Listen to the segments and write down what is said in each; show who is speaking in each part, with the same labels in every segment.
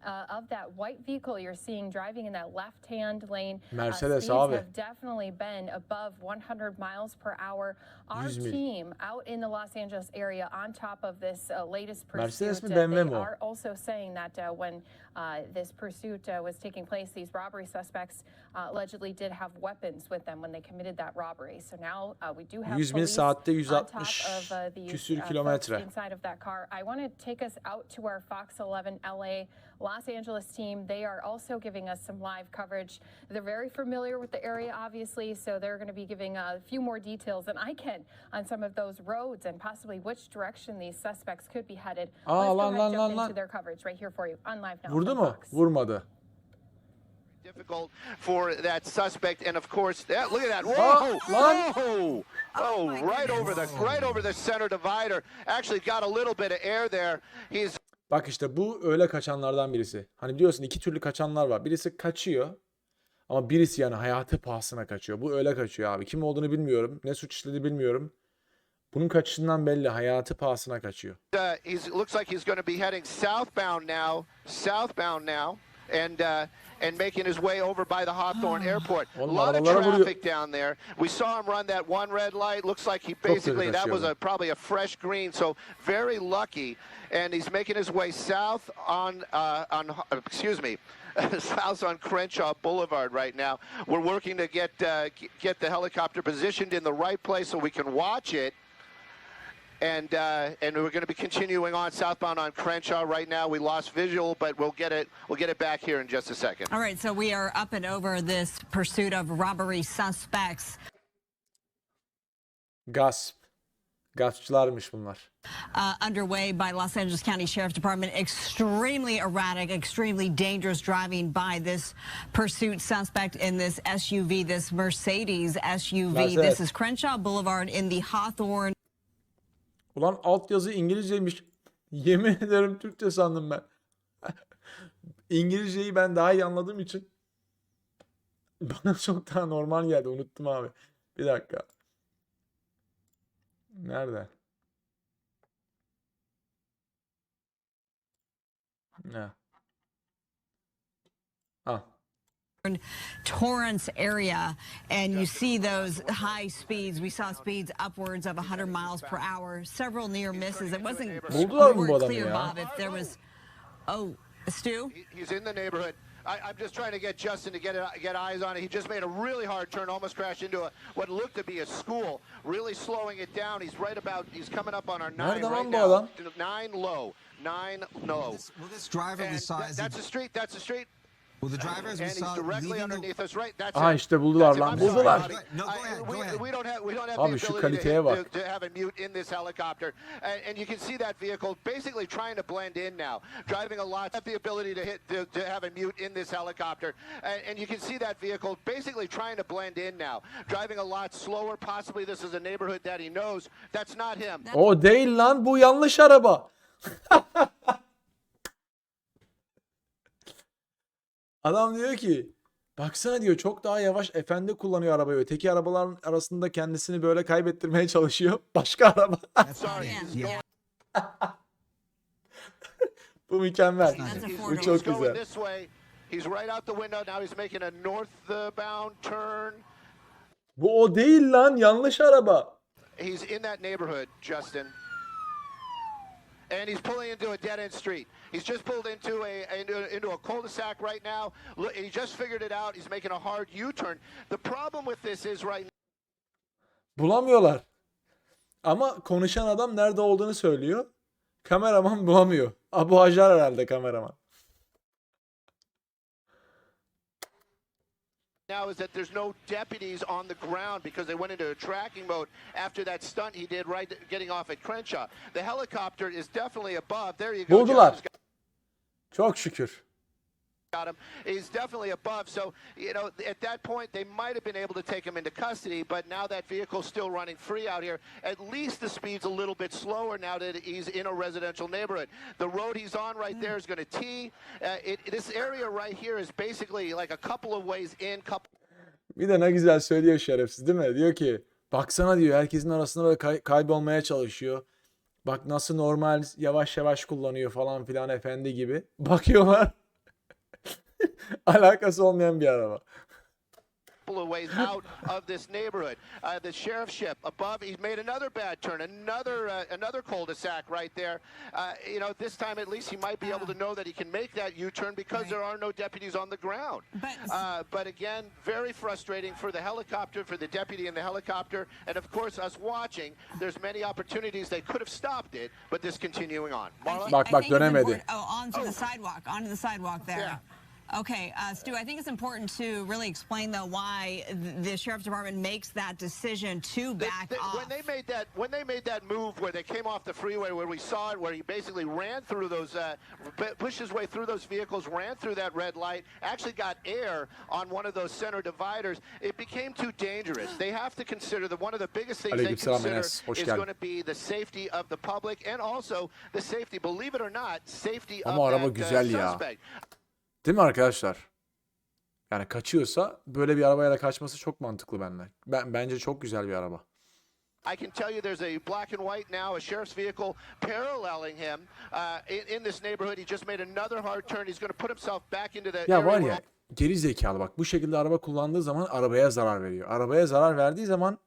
Speaker 1: of that white vehicle you're seeing driving in that left-hand lane.
Speaker 2: Mercedes
Speaker 1: Speeds
Speaker 2: abi.
Speaker 1: have definitely been above 100 miles per hour. Our
Speaker 2: 100 mil.
Speaker 1: team out in the Los Angeles area on top of this latest
Speaker 2: Mercedes
Speaker 1: pursuit,
Speaker 2: mi, BMW
Speaker 1: they
Speaker 2: mi o?
Speaker 1: are also saying that when this pursuit was taking place, these robbery suspects allegedly did have weapons with them when they committed that robbery. So now we do have
Speaker 2: 100 mil
Speaker 1: police
Speaker 2: saatte
Speaker 1: on top
Speaker 2: 160
Speaker 1: of these
Speaker 2: küsür
Speaker 1: folks
Speaker 2: kilometre.
Speaker 1: inside of that car. I want to take us out to our Fox 11 LA Los Angeles team. They are also giving us some live coverage. They're very familiar with the area, obviously, so they're going to be giving a few more details than I can on some of those roads and possibly which direction these suspects could be headed. Let's go ahead and jump into their coverage right here for you on Live Now.
Speaker 2: Vurdu mu? Vurmadı.
Speaker 3: Difficult for that suspect, and of course, look at that! Whoa!
Speaker 2: Lan!
Speaker 3: Whoa! Oh, right over the center divider. Actually, got a little bit of air there. He's
Speaker 2: Bak işte bu öyle kaçanlardan birisi. Hani biliyorsun iki türlü kaçanlar var. Birisi kaçıyor ama birisi yani hayatı pahasına kaçıyor. Bu öyle kaçıyor abi. Kim olduğunu bilmiyorum. Ne suç işledi bilmiyorum. Bunun kaçışından belli. Hayatı pahasına kaçıyor.
Speaker 3: looks like he's going to be heading southbound now, and making his way over by the Hawthorne Airport. A lot of traffic down there. We saw him run that one red light. Looks like he basically, that was probably a fresh green, so very lucky. And he's making his way south on south on Crenshaw Boulevard right now. We're working to get the helicopter positioned in the right place so we can watch it. And we're going to be continuing on southbound on Crenshaw right now. We lost visual, but we'll get it back here in just a second.
Speaker 4: All right, so we are up and over this pursuit of robbery suspects.
Speaker 2: Gaspçılarmış bunlar.
Speaker 4: Underway by Los Angeles County Sheriff's Department. Extremely erratic, extremely dangerous driving by this pursuit suspect in this SUV, this Mercedes SUV. This is Crenshaw Boulevard in the Hawthorne.
Speaker 2: Ulan altyazı İngilizceymiş. Yemin ederim Türkçe sandım ben. İngilizceyi ben daha iyi anladığım için bana çok daha normal geldi. Unuttum abi. Bir dakika. Nerede? Ne? Ah.
Speaker 4: Torrance area, and you see those high speeds. We saw speeds upwards of 100 miles per hour. Several near misses. It wasn't clear, Bob, if there was. Oh, Stu?
Speaker 3: He's in the neighborhood. I'm just trying to get Justin to get eyes on it. He just made a really hard turn, almost crashed into what looked to be a school. Really slowing it down. He's coming up on our 9 right now. 9 low.
Speaker 5: Will this driver we saw?
Speaker 3: That's a street.
Speaker 5: Well, the drivers we saw
Speaker 3: directly underneath us, right? That's
Speaker 2: Aha işte buldular lan. Buldular.
Speaker 5: No, go ahead.
Speaker 3: We don't have
Speaker 2: Abi
Speaker 3: the
Speaker 2: şu
Speaker 3: ability
Speaker 2: kaliteye bak.
Speaker 3: to have a mute in this helicopter, and you can see that vehicle basically trying to blend in now, driving a lot. Have the ability to have a mute in this helicopter, and you can see that vehicle basically trying to blend in now, driving a lot slower. Possibly this is a neighborhood that he knows. That's not him.
Speaker 2: O değil lan, bu yanlış araba. Adam diyor ki baksana diyor çok daha yavaş efendi kullanıyor arabayı. Öteki arabaların arasında kendisini böyle kaybettirmeye çalışıyor. Başka araba. Bu mükemmel. Bu çok güzel.
Speaker 3: He's right out the window now. He's making a northbound turn.
Speaker 2: Bu o değil lan, yanlış araba.
Speaker 3: He's in that neighborhood, Justin. And he's pulling into a dead-end street. He's just pulled into a cul-de-sac right now. Look, he just figured it out. He's making a hard U-turn. The problem with this is right now.
Speaker 2: Bulamıyorlar. Ama konuşan adam nerede olduğunu söylüyor. Kameraman bulamıyor. Abu Hajar herhalde kameraman.
Speaker 3: Now is that there's no deputies on the ground because they went into a tracking mode after that stunt he did right getting off at Crenshaw. The helicopter is definitely above. There you go.
Speaker 2: Buldular. Çok şükür.
Speaker 3: Got him. He's definitely above. So, you know, at that point, they might have been able to take him into custody, but now that vehicle's still running free out here. At least the speed's a little bit slower now that he's in a residential neighborhood. The road he's on right there is going to T. This area right here is basically like a couple of ways in.
Speaker 2: Bir de ne güzel söylüyor şerefsiz değil mi? Diyor ki, baksana diyor herkesin arasında böyle kaybolmaya çalışıyor. Bak nasıl normal yavaş yavaş kullanıyor falan filan efendi gibi. Bakıyorlar. Alakası olmayan bir araba.
Speaker 3: Of ways out of this neighborhood. The sheriff's ship above, he's made another bad turn, another cul-de-sac right there. You know, this time at least he might be able to know that he can make that U-turn because there are no deputies on the ground. But again, very frustrating for the helicopter, for the deputy in the helicopter, and of course us watching. There's many opportunities they could have stopped it, but this continuing on. Marla?
Speaker 2: Bak dönemedi.
Speaker 4: Onto the sidewalk there.
Speaker 3: Yeah.
Speaker 4: Okay, Stu, I think it's important to really explain, though, why the sheriff's department makes that decision to back off.
Speaker 3: When they made that move where they came off the freeway, where we saw it, where he basically ran through those, pushed his way through those vehicles, ran through that red light, actually got air on one of those center dividers, it became too dangerous. They have to consider that one of the biggest things they consider is going to be the safety of the public and also the safety, believe it or not, safety
Speaker 2: Ama
Speaker 3: of
Speaker 2: araba
Speaker 3: that
Speaker 2: güzel ya.
Speaker 3: suspect.
Speaker 2: Değil mi arkadaşlar? Yani kaçıyorsa böyle bir arabayla kaçması çok mantıklı bence. Bence çok güzel bir araba.
Speaker 3: I can tell you there's a black and white now, a sheriff's vehicle paralleling him in this neighborhood. He just made another hard turn. He's going to put himself back into the
Speaker 2: Ya var
Speaker 3: area
Speaker 2: ya geri zekalı bak bu şekilde araba kullandığı zaman arabaya zarar veriyor. Arabaya zarar verdiği zaman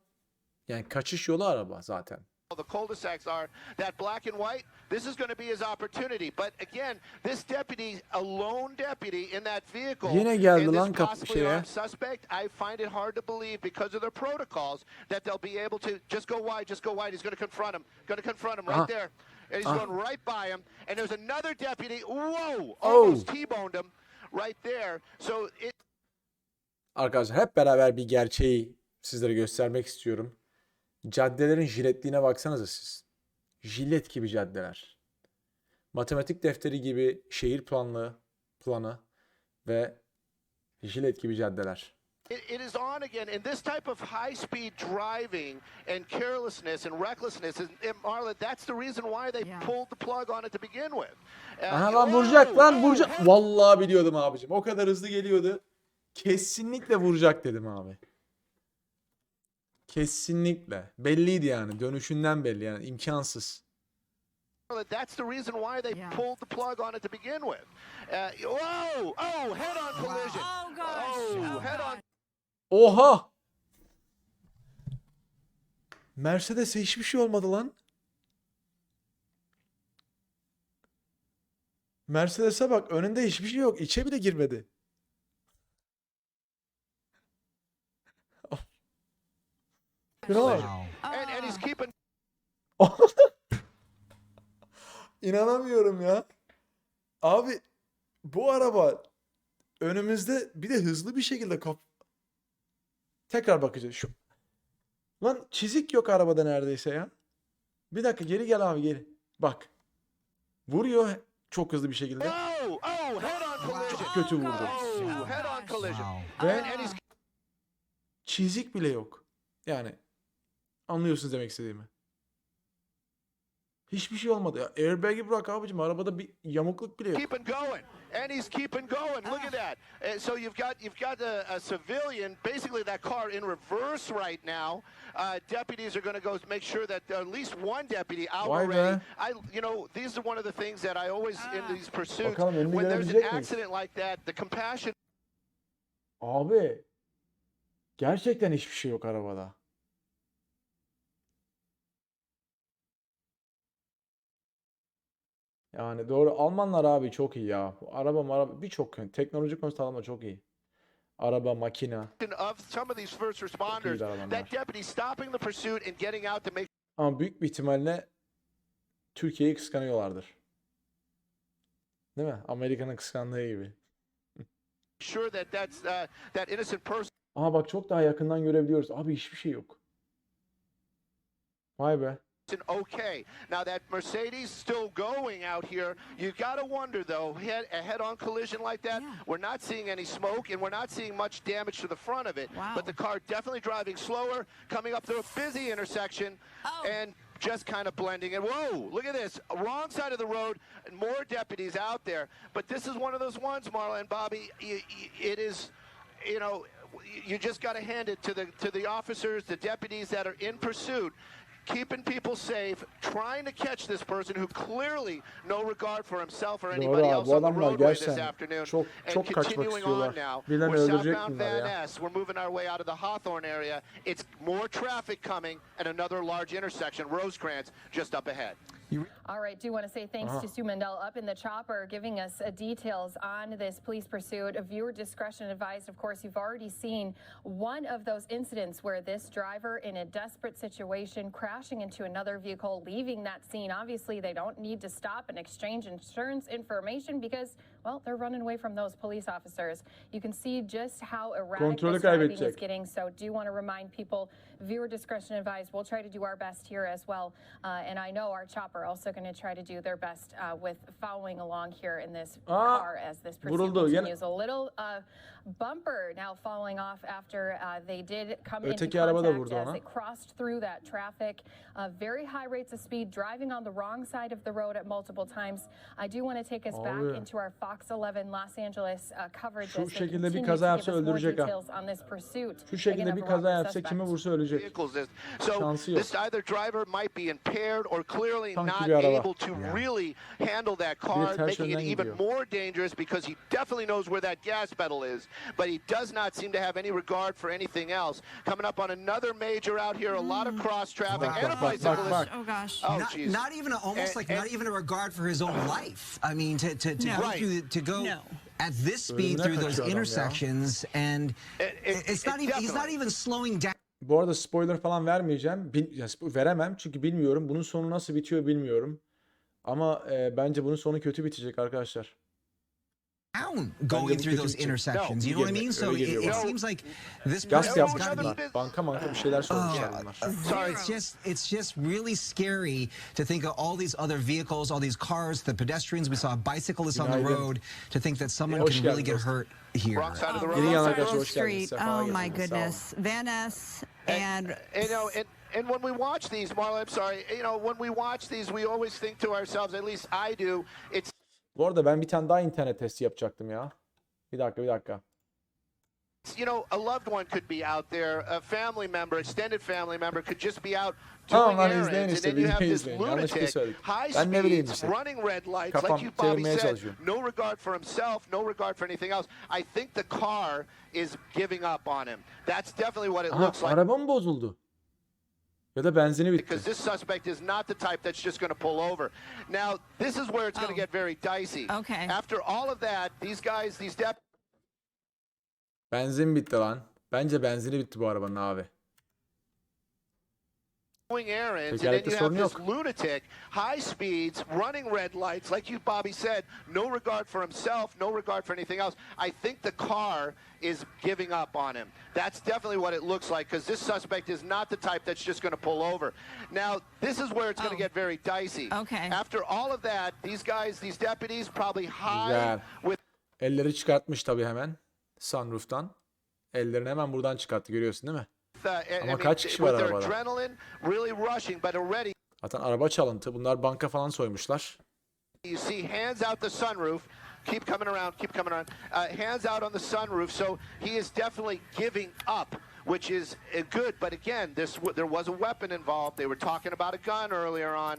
Speaker 2: yani kaçış yolu araba zaten.
Speaker 3: the cul-de-sacs are, that black and white, this is going to be his opportunity. But again, this deputy, a lone deputy in that vehicle,
Speaker 2: Yine geldi
Speaker 3: and
Speaker 2: lan
Speaker 3: this possibly armed suspect, I find it hard to believe because of their protocols that they'll be able to just go wide. He's going to confront him right there. And he's going right by him. And there's another deputy, whoa, almost T-boned him right there. So it...
Speaker 2: Arkadaşlar hep beraber bir gerçeği sizlere göstermek istiyorum. Caddelerin jiletliğine baksanıza siz. Jilet gibi caddeler. Matematik defteri gibi şehir planı ve jilet gibi caddeler.
Speaker 3: It is on again, and this type of high-speed driving and carelessness and recklessness, and Marla, that's the reason why they pulled the plug on it to begin with.
Speaker 2: Aha lan vuracak. Vallahi biliyordum abicim. O kadar hızlı geliyordu. Kesinlikle vuracak dedim abi. Kesinlikle. Belliydi yani. Dönüşünden belli yani. İmkansız.
Speaker 3: That's the reason why they pulled the plug on it to begin with. Head-on collision.
Speaker 4: Oh, gosh.
Speaker 3: Head-on.
Speaker 2: Oha! Mercedes'e hiçbir şey olmadı lan. Mercedes'e bak. Önünde hiçbir şey yok. İçe bile girmedi. Kral.
Speaker 3: And he's keeping...
Speaker 2: İnanamıyorum ya. Abi bu araba önümüzde bir de hızlı bir şekilde tekrar bakacağız şu. Lan çizik yok arabada neredeyse ya. Bir dakika geri gel abi geri. Bak. Vuruyor çok hızlı bir şekilde. Çok kötü vurdu.
Speaker 3: Head-on collision.
Speaker 2: Ve çizik bile yok. Yani anlıyorsunuz demek istediğimi. Hiçbir şey olmadı ya. Airbag'i bırak abicim. Arabada bir yamukluk bile yok.
Speaker 3: Keeping going, and he's keeping going. Look at that. So you've got a civilian, basically that car in reverse right now. Deputies are going to go make sure that at least one deputy out already. These are one of the things that I always in these pursuits. When there's an accident like that, the compassion.
Speaker 2: Abi, gerçekten hiçbir şey yok arabada. Yani doğru. Almanlar abi çok iyi ya. Araba birçok teknoloji konusunda Almanlar çok iyi. Araba, makina. Ama büyük bir ihtimalle Türkiye'yi kıskanıyorlardır. Değil mi? Amerika'nın kıskandığı gibi. Aha bak çok daha yakından görebiliyoruz. Abi hiçbir şey yok. Vay be.
Speaker 3: Okay. Now that Mercedes still going out here, you got to wonder though, a head-on collision like that, we're not seeing any smoke and we're not seeing much damage to the front of it. But the car definitely driving slower, coming up through a busy intersection and just kind of blending in. Whoa, look at this. Wrong side of the road, more deputies out there. But this is one of those ones, Marla and Bobby, it is, you just got to hand it to the officers, the deputies that are in pursuit. keeping people safe, trying to catch this person who clearly no regard for himself or
Speaker 2: Doğru
Speaker 3: anybody
Speaker 2: abi,
Speaker 3: else
Speaker 2: bu
Speaker 3: on the
Speaker 2: adamlar
Speaker 3: roadway this
Speaker 2: gerçekten
Speaker 3: afternoon.
Speaker 2: çok
Speaker 3: And
Speaker 2: kaçmak
Speaker 3: continuing on
Speaker 2: istiyorlar.
Speaker 3: now,
Speaker 2: Birilerini
Speaker 3: we're
Speaker 2: öldürecek
Speaker 3: southbound
Speaker 2: bunlar
Speaker 3: Van
Speaker 2: ya.
Speaker 3: Ness. We're moving our way out of the Hawthorne area. It's more traffic coming and another large intersection, Rosecrans, just up ahead.
Speaker 1: All right, do want to say thanks to Sue Mendel up in the chopper giving us details on this police pursuit. Viewer discretion advised. Of course, you've already seen one of those incidents where this driver in a desperate situation crashing into another vehicle, leaving that scene. Obviously, they don't need to stop and exchange insurance information because, well, they're running away from those police officers. You can see just how erratic
Speaker 2: Kontrolü
Speaker 1: this driving is
Speaker 2: kaybedecek.
Speaker 1: getting. So do want to remind people, viewer discretion advised. We'll try to do our best here as well. And I know our chopper also going to try to do their best with following along here in this car as this pursuit
Speaker 2: vuruldu.
Speaker 1: continues. A little bumper now falling off after they did come into
Speaker 2: Öteki araba da
Speaker 1: contact
Speaker 2: vurdu
Speaker 1: as
Speaker 2: ona.
Speaker 1: it crossed through that traffic. Very high rates of speed, driving on the wrong side of the road at multiple times. I do want to take us back
Speaker 2: Abi.
Speaker 1: into our Fox 11 Los Angeles coverage
Speaker 2: Şu
Speaker 1: as they
Speaker 2: şekilde bir
Speaker 1: continue
Speaker 2: kaza
Speaker 1: to
Speaker 2: yapsa
Speaker 1: give us more
Speaker 2: öldürecek ha.
Speaker 1: details on this pursuit.
Speaker 2: Şu şekilde
Speaker 1: Again,
Speaker 2: bir
Speaker 1: of a
Speaker 2: kaza
Speaker 1: robbery
Speaker 2: yapsa
Speaker 1: suspect.
Speaker 2: kimi vursa ölecek.
Speaker 3: Vehicles. So
Speaker 2: Şansı yok.
Speaker 3: this either driver might be impaired or clearly
Speaker 2: Sanki
Speaker 3: not
Speaker 2: bir araba.
Speaker 3: able to really handle that car,
Speaker 2: ters
Speaker 3: making it
Speaker 2: yönden
Speaker 3: even
Speaker 2: gidiyor.
Speaker 3: more dangerous because he definitely knows where that gas pedal is, but he does not seem to have any regard for anything else. Coming up on another major out here, a lot of cross traffic and a
Speaker 2: bak,
Speaker 3: bicyclist.
Speaker 2: bak.
Speaker 4: Oh gosh.
Speaker 3: Oh,
Speaker 5: Not,
Speaker 3: jeez.
Speaker 5: not even almost like not even a regard for his own life. I mean, to
Speaker 4: No.
Speaker 5: go
Speaker 3: Right.
Speaker 5: through to go
Speaker 4: No.
Speaker 5: at this speed
Speaker 2: Ölümüne
Speaker 5: through those
Speaker 2: kaçıyor adam ya.
Speaker 5: intersections, and it's not even he's not
Speaker 3: definitely.
Speaker 5: even slowing down.
Speaker 2: Bu arada spoiler falan vermeyeceğim. Veremem çünkü bilmiyorum. Bunun sonu nasıl bitiyor bilmiyorum. Ama bence bunun sonu kötü bitecek arkadaşlar.
Speaker 5: Going
Speaker 2: bu
Speaker 5: through
Speaker 2: kötü
Speaker 5: those
Speaker 2: bitecek.
Speaker 5: intersections.
Speaker 2: No,
Speaker 5: You know what I
Speaker 2: öyle
Speaker 5: mean? So
Speaker 2: geliyor
Speaker 5: it
Speaker 2: bana.
Speaker 5: seems like this
Speaker 2: Gaz
Speaker 5: person's gotta
Speaker 2: yapmışlar.
Speaker 5: be.
Speaker 2: Banka bir şeyler sormuşlar bunlar.
Speaker 5: Sorry, it's just really scary to think of all these other vehicles, all these cars, the pedestrians. We saw a bicyclist on the
Speaker 2: Günaydın.
Speaker 5: road. To think that someone
Speaker 2: Hoş
Speaker 5: can really
Speaker 2: geldin
Speaker 5: get
Speaker 2: dostum.
Speaker 5: hurt here.
Speaker 3: Wrong side of the road.
Speaker 2: Yeni
Speaker 3: wrong
Speaker 2: yana
Speaker 3: side of the
Speaker 2: arkadaşlar hoş geldiniz.
Speaker 4: Street.
Speaker 2: Sefa
Speaker 4: Oh my
Speaker 2: getirdiniz. Sağ olun.
Speaker 4: goodness. Van Ness and
Speaker 3: You know, and when we watch these, Marla, I'm sorry, you know, when we watch these, we always think to ourselves, at least I do, it's
Speaker 2: Bu arada ben bir tane daha internet testi yapacaktım ya. Bir dakika.
Speaker 3: you know, a loved one could be out there, a family member, extended family member could just be out
Speaker 2: Tamam
Speaker 3: doing
Speaker 2: lan
Speaker 3: errands,
Speaker 2: izleyin
Speaker 3: and
Speaker 2: işte
Speaker 3: then you have
Speaker 2: videoyu
Speaker 3: this
Speaker 2: izleyin. Yanlış bir şey
Speaker 3: lunatic,
Speaker 2: söyledim.
Speaker 3: high
Speaker 2: Ben ne bileyim
Speaker 3: speeds,
Speaker 2: işte.
Speaker 3: running red lights,
Speaker 2: Kafam
Speaker 3: like you, Bobby
Speaker 2: çevirmeye
Speaker 3: said,
Speaker 2: çalışıyorum.
Speaker 3: no regard for himself, no regard for anything else. I think the car is giving up on him. That's definitely what it
Speaker 2: Aha,
Speaker 3: looks like.
Speaker 2: araba mı bozuldu? Ya da benzini bitti.
Speaker 3: Because this suspect is not the type that's just going to pull over. Now, this is where it's going to get very dicey.
Speaker 4: Okay.
Speaker 3: After all of that, these guys, these deputies,
Speaker 2: Benzin bitti lan. Bence benzini bitti bu arabanın abi.
Speaker 3: doing errands, and
Speaker 2: Tekerlekte
Speaker 3: then you have
Speaker 2: sorun
Speaker 3: this
Speaker 2: yok.
Speaker 3: lunatic, high speeds, running red lights, like you, Bobby said, no regard for himself, no regard for anything else. I think the car is giving up on him. That's definitely what it looks like, because this suspect is not the type that's just going to pull over. Now, this is where it's going to get very dicey.
Speaker 4: Okay.
Speaker 3: After all of that, these guys, these deputies, probably high
Speaker 2: Güzel.
Speaker 3: with
Speaker 2: Elleri çıkartmış tabii hemen. Sunroof'tan. Ellerini hemen buradan çıkarttı, görüyorsun değil mi?
Speaker 3: I
Speaker 2: kaç kişi var
Speaker 3: with their
Speaker 2: arabada?
Speaker 3: adrenaline really rushing, but already
Speaker 2: Zaten araba çalıntı. Bunlar banka falan soymuşlar.
Speaker 3: you see hands out the sunroof. Keep coming around, keep coming around. Hands out on the sunroof, so he is definitely giving up, which is good. But again, there was a weapon involved. They were talking about a gun earlier on,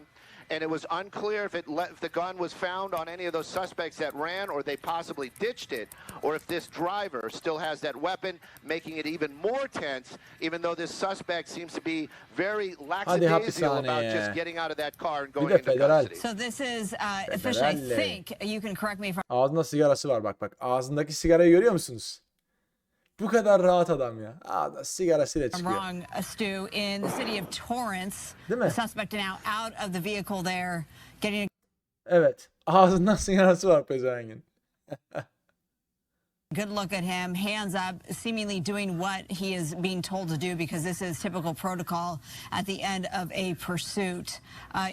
Speaker 3: and it was unclear if the gun was found on any of those suspects that ran, or they possibly ditched it, or if this driver still has that weapon, making it even more tense, even though this suspect seems to be very lackadaisical about just getting out of that car and going
Speaker 2: de
Speaker 3: into
Speaker 2: federal.
Speaker 3: custody.
Speaker 4: so this is officially, I
Speaker 2: Federale.
Speaker 4: think you can correct me if
Speaker 2: Ağzında sigarası var bak. Ağzındaki sigarayı görüyor musunuz? Bu kadar rahat adam ya. Ağzında sigarasıyla
Speaker 4: I'm
Speaker 2: çıkıyor.
Speaker 4: wrong, Stu. In the city of Torrance,
Speaker 2: Değil mi?
Speaker 4: the suspect now out of the vehicle there, getting
Speaker 2: Evet. Ağzından sigarası var pezevengin.
Speaker 4: a good look at him, hands up, seemingly doing what he is being told to do, because this is typical protocol at the end of a pursuit,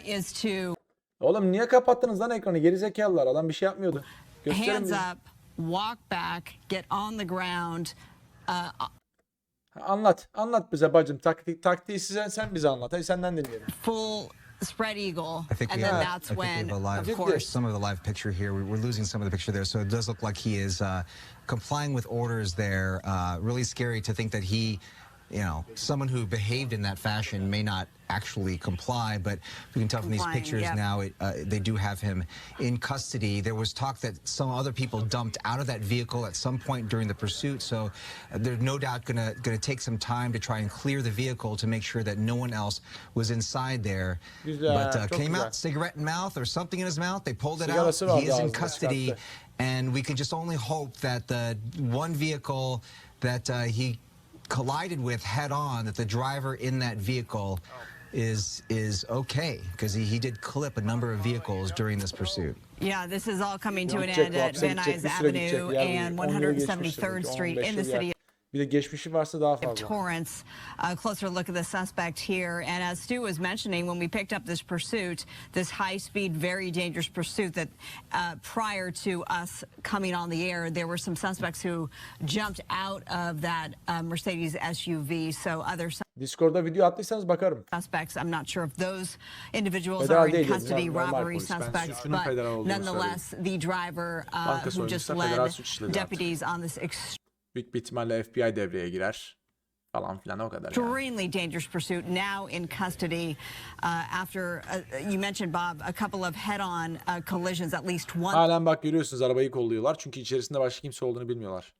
Speaker 4: is to
Speaker 2: Oğlum niye kapattınız lan ekranı? Gerizekalılar. Adam bir şey yapmıyordu. Gösterin
Speaker 4: hands
Speaker 2: bize.
Speaker 4: up, walk back, get on the ground.
Speaker 2: Anlat bize bacım. Taktiği sen bize anlat. Hadi senden dinleyelim.
Speaker 4: Full spread eagle,
Speaker 5: I think
Speaker 4: and
Speaker 5: we
Speaker 4: then
Speaker 5: have,
Speaker 4: that's
Speaker 5: I think
Speaker 4: when,
Speaker 5: we have a live,
Speaker 4: of course,
Speaker 5: some of the live picture here. We're losing some of the picture there, so it does look like he is complying with orders there. Really scary to think that he someone who behaved in that fashion may not actually comply, but we can tell from these pictures now they do have him in custody. There was talk that some other people dumped out of that vehicle at some point during the pursuit, so they're no doubt going to take some time to try and clear the vehicle to make sure that no one else was inside there. But came out, cigarette in mouth or something in his mouth. They pulled it out. He is in custody, and we can just only hope that the one vehicle that he collided with head on, that the driver in that vehicle is okay, because he did clip a number of vehicles during this pursuit.
Speaker 4: Yeah, this is all coming to an end at Van Nuys Avenue and 173rd Street in the city.
Speaker 2: Bir de geçmişi varsa daha fazla.
Speaker 4: Torrance. A closer look at the suspect here. And as Stu was mentioning, when we picked up this pursuit, this high-speed, very dangerous pursuit, that prior to us coming on the air, there were some suspects who jumped out of that Mercedes SUV. So other
Speaker 2: Discord'da video attıysanız bakarım.
Speaker 4: suspects, I'm not sure if those individuals are in custody, robbery suspects, but nonetheless, the driver who just led deputies on this
Speaker 2: büyük bir ihtimalle FBI devreye girer falan filan, o kadar.
Speaker 4: Extremely dangerous pursuit, now in custody after you mentioned, Bob, a couple of head-on collisions, at least one.
Speaker 2: Halen bak görüyorsunuz, arabayı kolluyorlar çünkü içerisinde başka kimse olduğunu bilmiyorlar.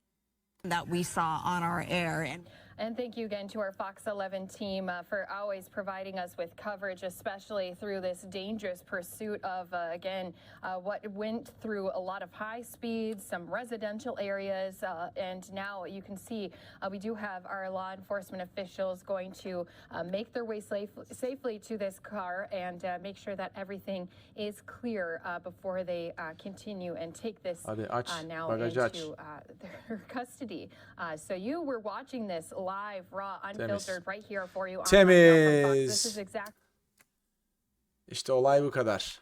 Speaker 4: That we saw on our air.
Speaker 1: And thank you again to our Fox 11 team for always providing us with coverage, especially through this dangerous pursuit of, again, what went through a lot of high speeds, some residential areas, and now you can see we do have our law enforcement officials going to make their way safely to this car and make sure that everything is clear before they continue and take this now into their custody. So you were watching this live, raw, unfiltered right here for you on
Speaker 2: Temiz. This is exact. İşte olay bu kadar.